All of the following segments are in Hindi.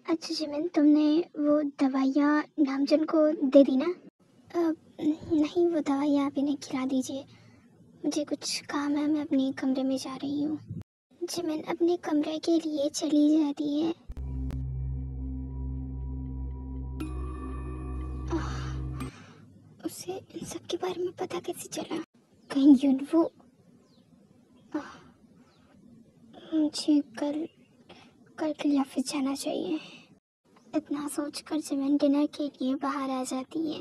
अच्छा जिमिन, तुमने वो दवाइयाँ नामजन को दे दी ना? नहीं, वो दवाइयाँ आप इन्हें खिला दीजिए। मुझे कुछ काम है, मैं अपने कमरे में जा रही हूँ। जिमिन अपने कमरे के लिए चली जाती है। उसे इन सब के बारे में पता कैसे चला? कहीं यूनवो मुझे कल के लिए ऑफिस जाना चाहिए। इतना सोचकर जिमिन डिनर के लिए बाहर आ जाती है।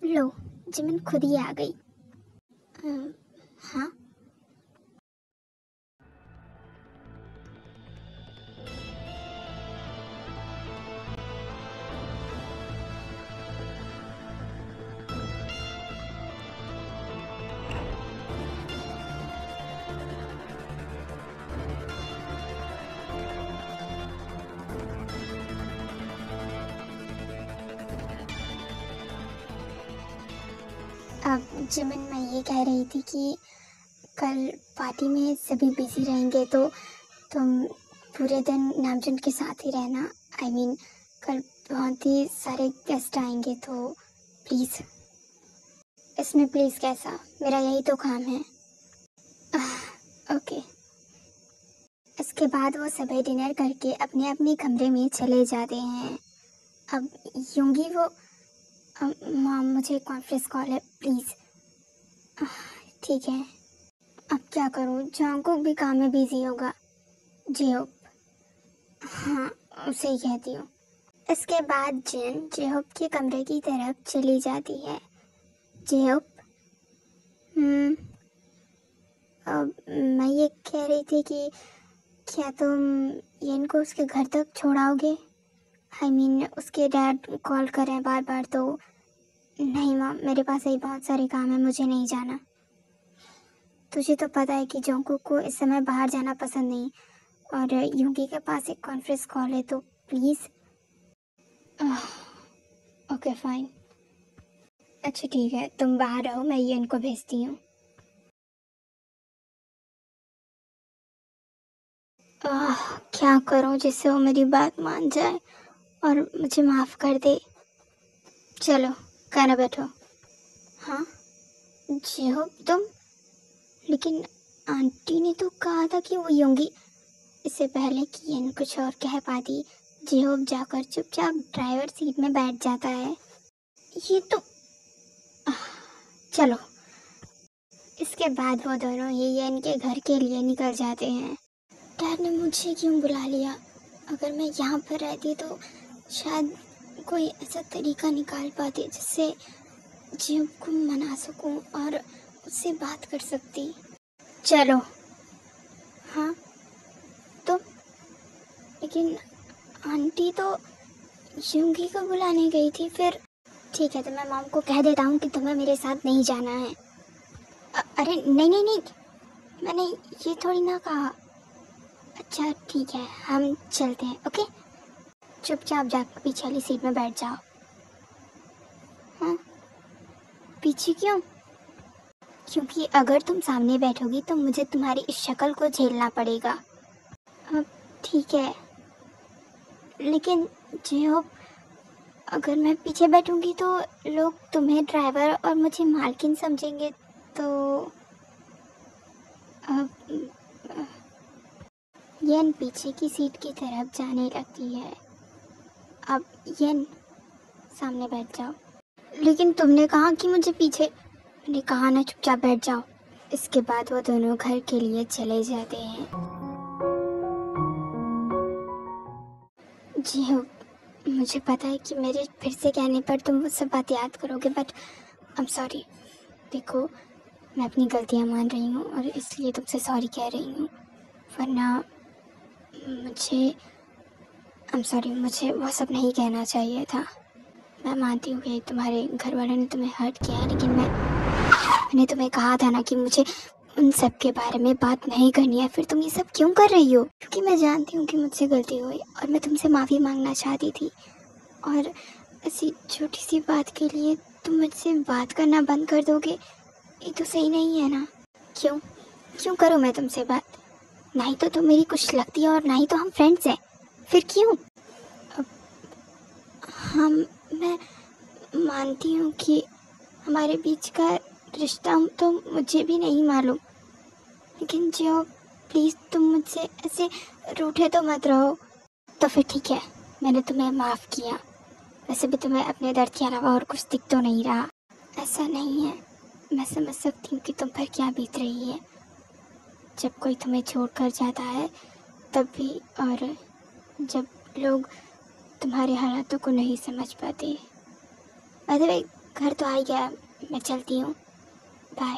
लो, जिमिन खुद ही आ गई। हाँ, अब जिमिन, मैं ये कह रही थी कि कल पार्टी में सभी बिजी रहेंगे तो तुम पूरे दिन नामजन के साथ ही रहना। I mean, कल बहुत ही सारे गेस्ट आएंगे तो प्लीज़। इसमें प्लीज़ कैसा, मेरा यही तो काम है। ओके। इसके बाद वो सभी डिनर करके अपने अपने कमरे में चले जाते हैं। अब यूंगी वो मॉम, मुझे कॉन्फ्रेंस कॉल है, प्लीज़। ठीक है। अब क्या करूँ, जॉन्गकुक भी काम में बिजी होगा। जेहोप, हाँ, उसे ही कहती हूँ। इसके बाद जिन जेहोप के कमरे की तरफ चली जाती है। जेहोप, अब मैं ये कह रही थी कि क्या तुम येन को उसके घर तक छोड़ाओगे? I mean, उसके डैड कॉल कर रहे हैं बार बार तो। नहीं माँ, मेरे पास ही बहुत सारे काम है, मुझे नहीं जाना। तुझे तो पता है कि जोंगकुक को इस समय बाहर जाना पसंद नहीं, और यूंगी के पास एक कॉन्फ्रेंस कॉल है तो प्लीज़। Okay fine. अच्छा ठीक है, तुम बाहर रहो, मैं ये इनको भेजती हूँ। क्या करूँ जिससे वो मेरी बात मान जाए और मुझे माफ़ कर दे। चलो, खाना बैठो। हाँ जी हो तुम, लेकिन आंटी ने तो कहा था कि वो यूंगी। इससे पहले कि ये कुछ और कह पाती, जेहोब जाकर चुपचाप ड्राइवर सीट में बैठ जाता है। ये तो चलो। इसके बाद वो दोनों ही ये इनके घर के लिए निकल जाते हैं। डैड ने मुझे क्यों बुला लिया? अगर मैं यहाँ पर रहती तो शायद कोई ऐसा तरीका निकाल पाती जिससे जेहोब को मना सकूं और उससे बात कर सकती। चलो। हाँ तो, लेकिन आंटी तो यूंगी को बुलाने गई थी फिर। ठीक है, तो मैं मॉम को कह देता हूँ कि तुम्हें मेरे साथ नहीं जाना है। अरे नहीं नहीं नहीं, मैंने ये थोड़ी ना कहा। अच्छा ठीक है, हम चलते हैं। ओके, चुपचाप जाकर पीछे वाली सीट में बैठ जाओ। हाँ, पीछे क्यों? क्योंकि अगर तुम सामने बैठोगी तो मुझे तुम्हारी इस शक्ल को झेलना पड़ेगा। अब ठीक है, लेकिन जेहोब, अगर मैं पीछे बैठूंगी तो लोग तुम्हें ड्राइवर और मुझे मालकिन समझेंगे तो। अब येन पीछे की सीट की तरफ जाने लगती है। अब येन, सामने बैठ जाओ। लेकिन तुमने कहा कि मुझे पीछे। मैंने कहा ना, चुपचाप बैठ जाओ। इसके बाद वो दोनों घर के लिए चले जाते हैं। जी हो, मुझे पता है कि मेरे फिर से कहने पर तुम वो सब बात याद करोगे, बट आई एम सॉरी। देखो, मैं अपनी गलतियां मान रही हूँ और इसलिए तुमसे सॉरी कह रही हूँ, वरना मुझे आई एम सॉरी, मुझे वो सब नहीं कहना चाहिए था। मैं मानती हूँ कि तुम्हारे घर वालों ने तुम्हें हर्ट किया है, लेकिन मैंने तुम्हें कहा था ना कि मुझे उन सब के बारे में बात नहीं करनी है। फिर तुम ये सब क्यों कर रही हो? क्योंकि मैं जानती हूँ कि मुझसे गलती हुई और मैं तुमसे माफ़ी मांगना चाहती थी, और ऐसी छोटी सी बात के लिए तुम मुझसे बात करना बंद कर दोगे? ये तो सही नहीं है ना। क्यों क्यों करूँ मैं तुमसे बात? ना ही तो तुम मेरी कुछ लगती है और ना ही तो हम फ्रेंड्स हैं, फिर क्यों? अब हम मैं मानती हूँ कि हमारे बीच का रिश्ता तो मुझे भी नहीं मालूम, लेकिन जो प्लीज़ तुम मुझसे ऐसे रूठे तो मत रहो। तो फिर ठीक है, मैंने तुम्हें माफ़ किया। वैसे भी तुम्हें अपने दर्द के अलावा और कुछ दिख तो नहीं रहा। ऐसा नहीं है, मैं समझ सकती हूँ कि तुम पर क्या बीत रही है जब कोई तुम्हें छोड़ कर जाता है तब भी, और जब लोग तुम्हारे हालातों को नहीं समझ पाते। अरे घर तो आ ही गया, मैं चलती हूँ, बाय।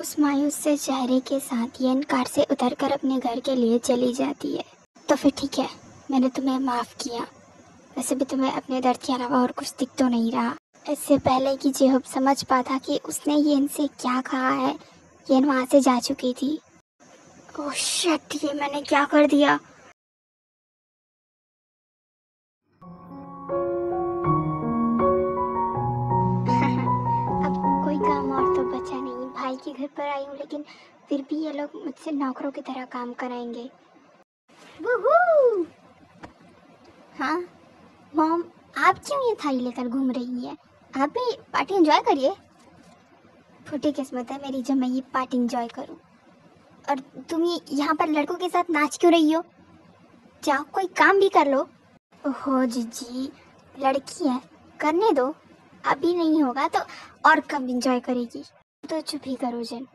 उस मायूस से चेहरे के साथ येन कार से उतरकर अपने घर के लिए चली जाती है। तो फिर ठीक है, मैंने तुम्हें माफ़ किया। वैसे भी तुम्हें अपने दर्द के अलावा और कुछ दिख तो नहीं रहा। इससे पहले कि जेहूब समझ पाता कि उसने येन से क्या कहा है, येन वहाँ से जा चुकी थी। ओह शिट, ये मैंने क्या कर दिया? अब कोई काम और तो बचा नहीं। भाई के घर पर आई हूँ लेकिन फिर भी ये लोग मुझसे नौकरों की तरह काम कराएंगे। वूहू! हाँ मॉम, आप क्यों ये थाली लेकर घूम रही है? आप भी पार्टी एंजॉय करिए। फूटी किस्मत है मेरी जब मैं ये पार्टी एंजॉय करूं। और तुम ये यहाँ पर लड़कों के साथ नाच क्यों रही हो? जाओ कोई काम भी कर लो। ओहो जीजी, लड़की है, करने दो। अभी नहीं होगा तो और कब एंजॉय करेगी? तो चुप ही करो जन।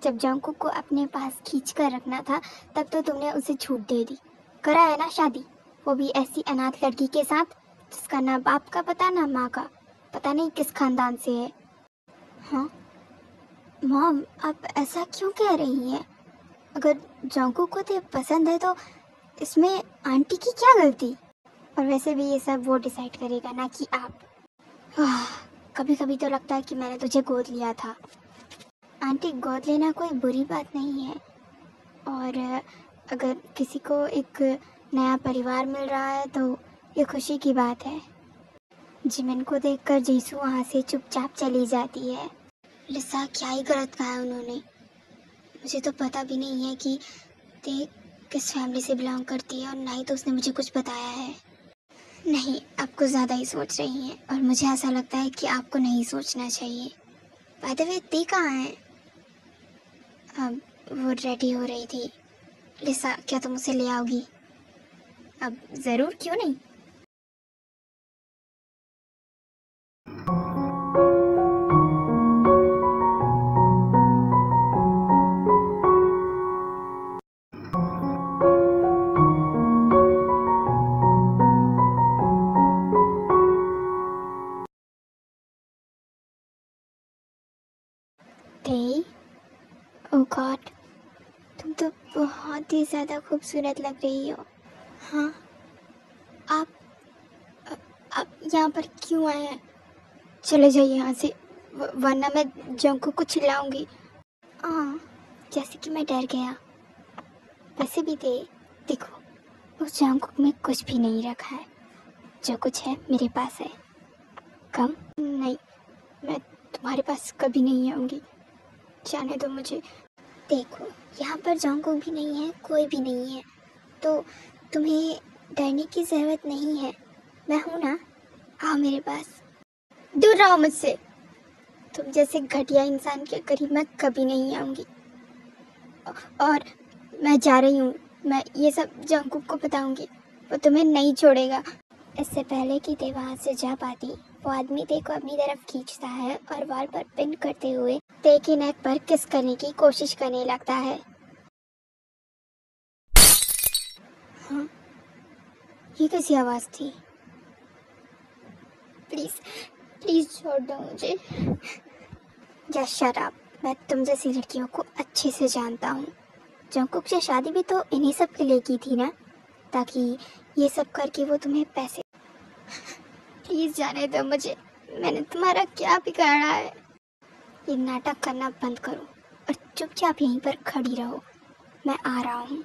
जब जंकुक को अपने पास खींच कर रखना था तब तो तुमने उसे छूट दे दी। करा है ना शादी, वो भी ऐसी अनाथ लड़की के साथ जिसका ना बाप का पता ना माँ का, पता नहीं किस खानदान से है। हाँ मॉम, आप ऐसा क्यों कह रही हैं? अगर जंकुक को तो पसंद है तो इसमें आंटी की क्या गलती? और वैसे भी ये सब वो डिसाइड करेगा ना कि आप। कभी कभी तो लगता है कि मैंने तुझे गोद लिया था। आंटी, गोद लेना कोई बुरी बात नहीं है, और अगर किसी को एक नया परिवार मिल रहा है तो ये खुशी की बात है। जिमिन को देखकर जीसू वहाँ से चुपचाप चली जाती है। लिसा, क्या ही गलत कहा है उन्होंने? मुझे तो पता भी नहीं है कि ते किस फैमिली से बिलोंग करती है, और ना ही तो उसने मुझे कुछ बताया है। नहीं, आप कुछ ज़्यादा ही सोच रही हैं, और मुझे ऐसा लगता है कि आपको नहीं सोचना चाहिए। बाय द वे, ते कहाँ है? अब वो रेडी हो रही थी। लिसा, क्या तुम उसे ले आओगी? अब ज़रूर, क्यों नहीं। ते, ओह गॉड, तुम तो बहुत ही ज़्यादा खूबसूरत लग रही हो। हाँ, आप आप यहाँ पर क्यों आए हैं? चले जाइए यहाँ से, वरना मैं जंकू को चिल्लाऊंगी। हाँ, जैसे कि मैं डर गया। वैसे भी देखो, उस जंकू में कुछ भी नहीं रखा है। जो कुछ है मेरे पास है। कम नहीं, मैं तुम्हारे पास कभी नहीं आऊँगी, जाने दो मुझे। देखो, यहाँ पर जंकू भी नहीं है, कोई भी नहीं है, तो तुम्हें डरने की ज़रूरत नहीं है। मैं हूँ ना, आओ मेरे पास। दूर रहो मुझसे। तुम जैसे घटिया इंसान के करीब मैं कभी नहीं आऊँगी। और मैं जा रही हूँ, मैं ये सब जंकुक को बताऊँगी, वो तुम्हें नहीं छोड़ेगा। इससे पहले कि ते वहाँ से जा पाती, वो आदमी ते को अपनी तरफ खींचता है और वाल पर पिन करते हुए ते की नेक पर किस करने की कोशिश करने लगता है। हाँ, ये कैसी आवाज़ थी? प्लीज़ प्लीज़ छोड़ दो मुझे। या शट अप, मैं तुम जैसी लड़कियों को अच्छे से जानता हूँ। जंकुक से शादी भी तो इन्हीं सब के लिए की थी ना, ताकि ये सब करके वो तुम्हें पैसे। प्लीज़ जाने दो मुझे, मैंने तुम्हारा क्या बिगाड़ा है? ये नाटक करना बंद करो और चुपचाप यहीं पर खड़ी रहो, मैं आ रहा हूँ।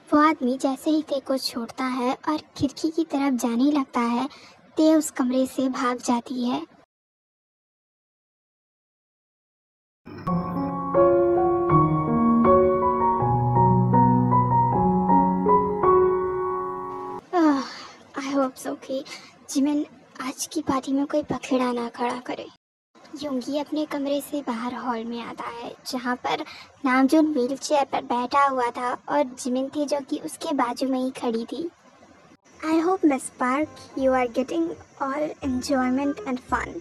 वो आदमी जैसे ही ते को छोड़ता है और खिड़की की तरफ जाने लगता है, ते उस कमरे से भाग जाती है। होप सो कि जिमिन आज की पार्टी में कोई पखेड़ा ना खड़ा करे। योंगी अपने कमरे से बाहर हॉल में आता है जहाँ पर नामजून व्हील चेयर पर बैठा हुआ था और जिमिन थी जो कि उसके बाजू में ही खड़ी थी। I hope miss Park you are getting all enjoyment and fun,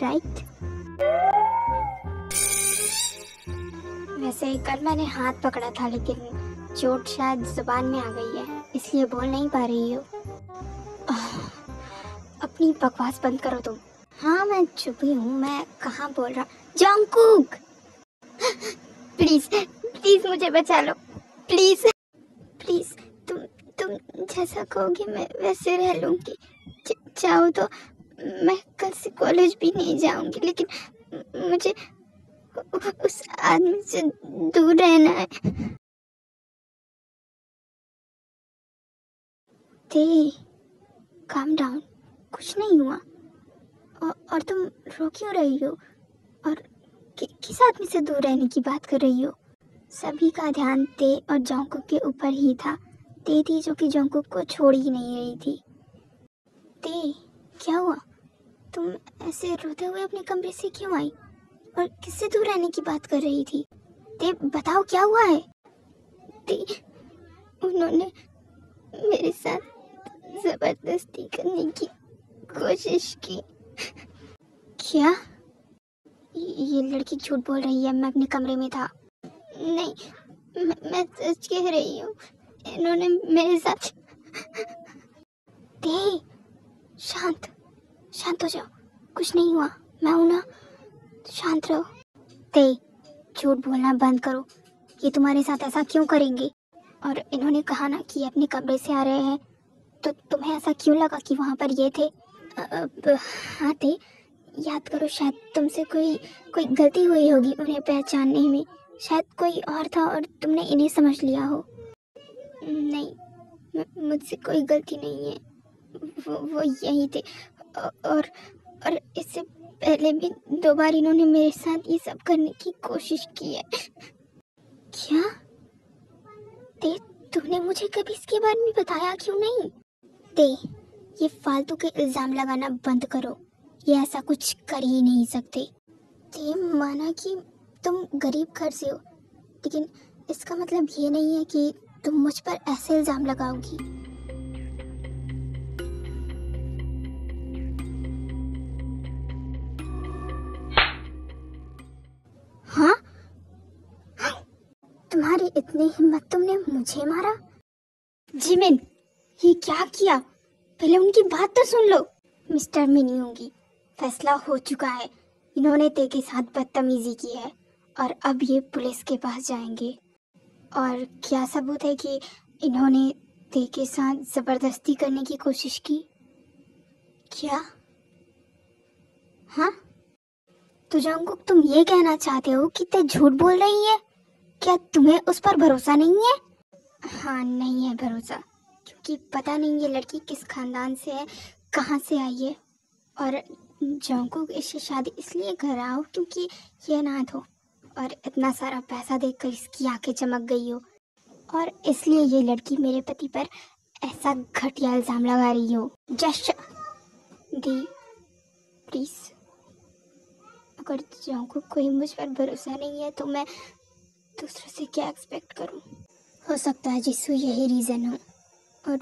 right? वैसे कल मैंने हाथ पकड़ा था लेकिन चोट शायद जुबान में आ गई है, इसलिए बोल नहीं पा रही हो। अपनी बकवास बंद करो तुम। हाँ मैं चुप ही हूँ, मैं कहाँ बोल रहा। जंगकुक प्लीज प्लीज मुझे बचा लो, प्लीज प्लीज। तुम जैसा कहोगे मैं वैसे रह लूंगी। चाहो तो मैं कल से कॉलेज भी नहीं जाऊंगी, लेकिन मुझे उस आदमी से दूर रहना है। काम डाउन, कुछ नहीं हुआ। और तुम रो क्यों रही हो? और किस आदमी से दूर रहने की बात कर रही हो? सभी का ध्यान ते और जंगकुक के ऊपर ही था। ते थी जो कि जंगकुक को छोड़ ही नहीं रही थी। ते, क्या हुआ? तुम ऐसे रोते हुए अपने कमरे से क्यों आई? और किससे दूर रहने की बात कर रही थी? ते, बताओ क्या हुआ है? ते, उन्होंने मेरे साथ जबरदस्ती करने की कोशिश की। क्या? ये लड़की झूठ बोल रही है, मैं अपने कमरे में था। नहीं, मैं सच कह रही हूँ, इन्होंने मेरे साथ। ते, शांत हो जाओ, कुछ नहीं हुआ, मैं हूं ना, शांत रहो। ते, झूठ बोलना बंद करो, ये तुम्हारे साथ ऐसा क्यों करेंगे? और इन्होंने कहा ना कि अपने कमरे से आ रहे हैं, तो तुम्हें ऐसा क्यों लगा कि वहाँ पर ये थे? हाँ ते, याद करो, शायद तुमसे कोई गलती हुई होगी उन्हें पहचानने में। शायद कोई और था और तुमने इन्हें समझ लिया हो। नहीं, मुझसे कोई गलती नहीं है, वो यही थे। और इससे पहले भी 2 बार इन्होंने मेरे साथ ये सब करने की कोशिश की है। क्या? ते, तुमने मुझे कभी इसके बारे में बताया क्यों नहीं? ते, ये फालतू के इल्जाम लगाना बंद करो, ये ऐसा कुछ कर ही नहीं सकते। ते, माना कि तुम गरीब घर से हो, लेकिन इसका मतलब ये नहीं है कि तुम मुझ पर ऐसे इल्जाम लगाओगी। हाँ? तुम्हारी इतनी हिम्मत, तुमने मुझे मारा? जिमिन, ये क्या किया? पहले उनकी बात तो सुन लो। मिस्टर मिनियोंगी, फैसला हो चुका है, इन्होंने ते के साथ बदतमीजी की है और अब ये पुलिस के पास जाएंगे। और क्या सबूत है कि इन्होंने ते के साथ जबरदस्ती करने की कोशिश की? क्या? हाँ? तो जंगकुक, तुम ये कहना चाहते हो कि ते झूठ बोल रही है? क्या तुम्हें उस पर भरोसा नहीं है? हाँ, नहीं है भरोसा, क्योंकि पता नहीं ये लड़की किस खानदान से है, कहाँ से आई है। और जंगकुक इससे शादी इसलिए कर रहा हो क्योंकि ये अनाथ हो और इतना सारा पैसा देखकर इसकी आंखें चमक गई हो, और इसलिए ये लड़की मेरे पति पर ऐसा घटिया इल्जाम लगा रही हो। जस्ट दी, प्लीज, अगर जंगकुक को ही मुझ पर भरोसा नहीं है तो मैं दूसरों से क्या एक्सपेक्ट करूं? हो सकता है जिसू यही रीज़न हो, और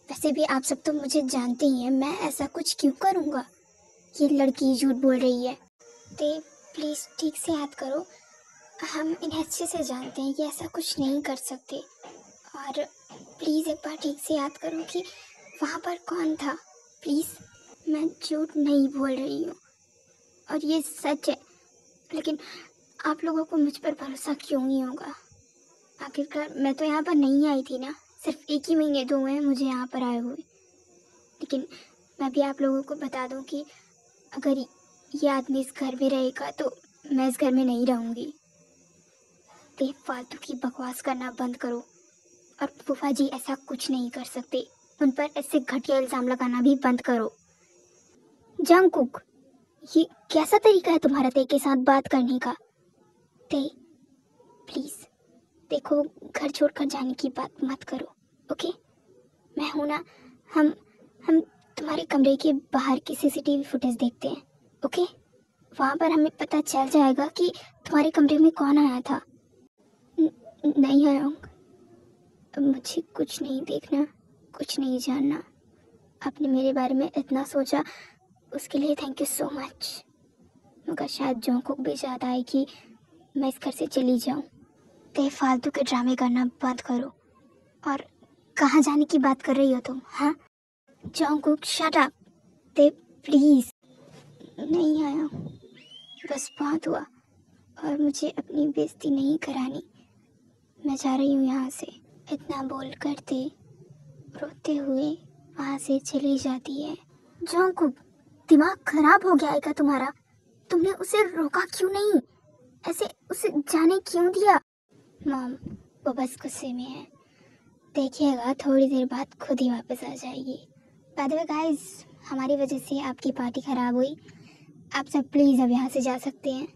वैसे भी आप सब तो मुझे जानते ही हैं, मैं ऐसा कुछ क्यों करूँगा? ये लड़की झूठ बोल रही है। ते, प्लीज़ ठीक से याद करो, हम इन्हें अच्छे से जानते हैं, ये ऐसा कुछ नहीं कर सकते। और प्लीज़ एक बार ठीक से याद करो कि वहाँ पर कौन था, प्लीज़। मैं झूठ नहीं बोल रही हूँ और ये सच है, लेकिन आप लोगों को मुझ पर भरोसा क्यों नहीं होगा? आखिरकार मैं तो यहाँ पर नहीं आई थी ना, सिर्फ 1 ही महीने तो हुए हैं मुझे यहाँ पर आए हुए। लेकिन मैं भी आप लोगों को बता दूँ कि अगर ये आदमी इस घर में रहेगा तो मैं इस घर में नहीं रहूँगी। ते, फालतू की बकवास करना बंद करो, और फूफा जी ऐसा कुछ नहीं कर सकते, उन पर ऐसे घटिया इल्ज़ाम लगाना भी बंद करो। जंगकुक, ये कैसा तरीका है तुम्हारा ते के साथ बात करने का? ते, प्लीज़ देखो, घर छोड़कर जाने की बात मत करो, ओके? मैं हूं ना, हम हम तुम्हारे कमरे के बाहर की सीसीटीवी फुटेज देखते हैं, ओके? वहाँ पर हमें पता चल जाएगा कि तुम्हारे कमरे में कौन आया था। नहीं आया, मुझे कुछ नहीं देखना, कुछ नहीं जानना। आपने मेरे बारे में इतना सोचा, उसके लिए थैंक यू सो मच। मगर शायद जोंकुक भी चाहता है कि मैं इस घर से चली जाऊँ। ते फालतू के ड्रामे करना बंद करो। और कहाँ जाने की बात कर रही हो तुम? हाँ जोंकुक, शट अप। ते प्लीज। नहीं आया, बस बहुत हुआ और मुझे अपनी बेइज्जती नहीं करानी। मैं जा रही हूँ यहाँ से। इतना बोल कर ते रोते हुए वहाँ से चली जाती है। जोंकुक, दिमाग खराब हो गया है क्या तुम्हारा? तुमने उसे रोका क्यों नहीं? ऐसे उसे जाने क्यों दिया? मॉम, वो बस गुस्से में है, देखिएगा थोड़ी देर बाद खुद ही वापस आ जाएगी। बाय द वे गाइस, हमारी वजह से आपकी पार्टी खराब हुई। आप सब प्लीज़ अब यहाँ से जा सकते हैं।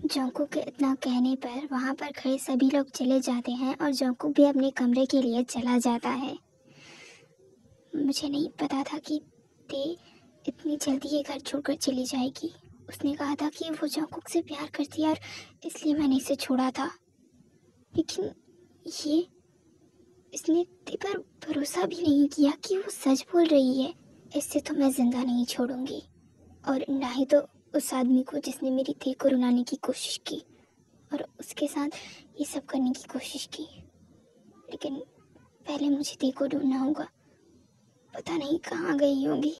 जोंकुक के इतना कहने पर वहाँ पर खड़े सभी लोग चले जाते हैं और जोंकुक भी अपने कमरे के लिए चला जाता है। मुझे नहीं पता था कि ते इतनी जल्दी ये घर छोड़कर चली जाएगी। उसने कहा था कि वो जोंकुक से प्यार करती है और इसलिए मैंने इसे छोड़ा था, लेकिन ये इसने ते पर भरोसा भी नहीं किया कि वो सच बोल रही है। इससे तो मैं जिंदा नहीं छोड़ूंगी, और ना ही तो उस आदमी को जिसने मेरी ते को रुलाने की कोशिश की और उसके साथ ये सब करने की कोशिश की। लेकिन पहले मुझे ते को ढूंढना होगा, पता नहीं कहाँ गई होगी।